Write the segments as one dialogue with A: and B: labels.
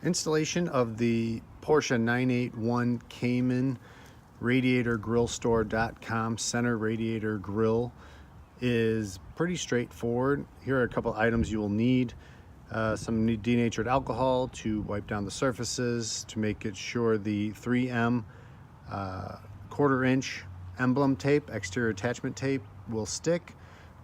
A: Installation of the Porsche 981 Cayman RadiatorGrilleStore.com center radiator grill is pretty straightforward. Here are a couple items you will need. Some denatured alcohol to wipe down the surfaces to make it sure the 3M 1/4 inch emblem tape, exterior attachment tape will stick,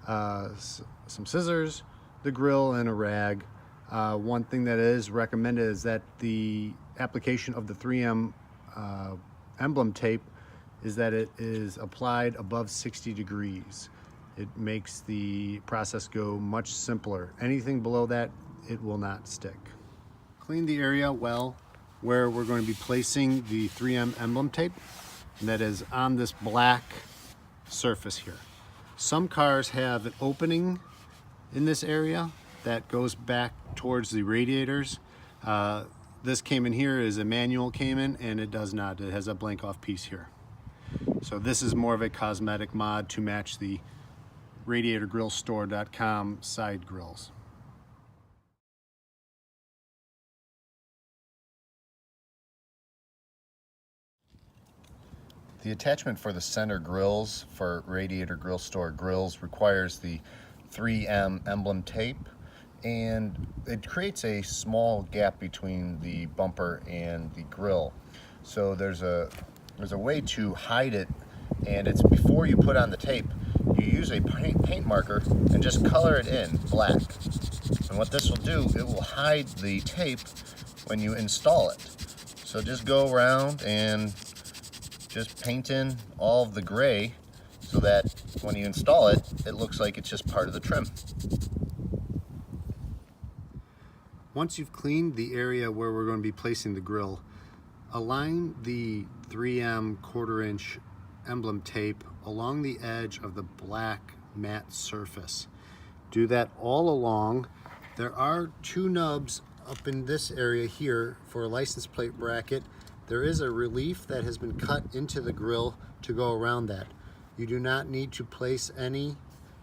A: some scissors, the grill, and a rag. One thing that is recommended is that the application of the 3M emblem tape is that it is applied above 60 degrees. It makes the process go much simpler. Anything below that, it will not stick. Clean the area well where we're going to be placing the 3M emblem tape, and that is on this black surface here. Some cars have an opening in this area that goes back towards the radiators. This Cayman here is a manual Cayman, and it does not. It has a blank off piece here. So this is more of a cosmetic mod to match the RadiatorGrilleStore.com side grills.
B: The attachment for the center grills for Radiator Grill Store grills requires the 3M emblem tape, and it creates a small gap between the bumper and the grill. So there's a way to hide it, and it's before you put on the tape, you use a paint marker and just color it in black. And what this will do, it will hide the tape when you install it. So just go around and just paint in all of the gray so that when you install it, it looks like it's just part of the trim.
A: Once you've cleaned the area where we're going to be placing the grill, align the 3M 1/4 inch emblem tape along the edge of the black matte surface. Do that all along. There are 2 nubs up in this area here for a license plate bracket. There is a relief that has been cut into the grill to go around that. You do not need to place any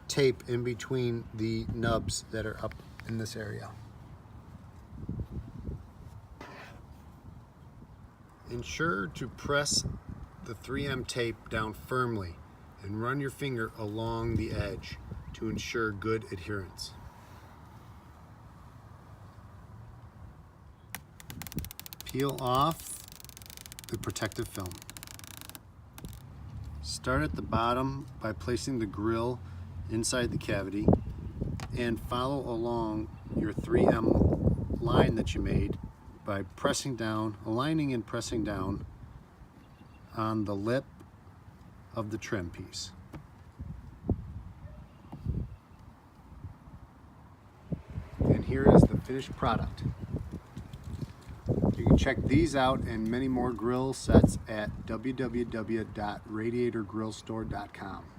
A: tape in between the nubs that are up in this area. Ensure to press the 3M tape down firmly and run your finger along the edge to ensure good adherence. Peel off the protective film. Start at the bottom by placing the grill inside the cavity and follow along your 3M line that you made by pressing down, aligning and pressing down on the lip of the trim piece. And here is the finished product. You can check these out and many more grill sets at www.radiatorgrillstore.com.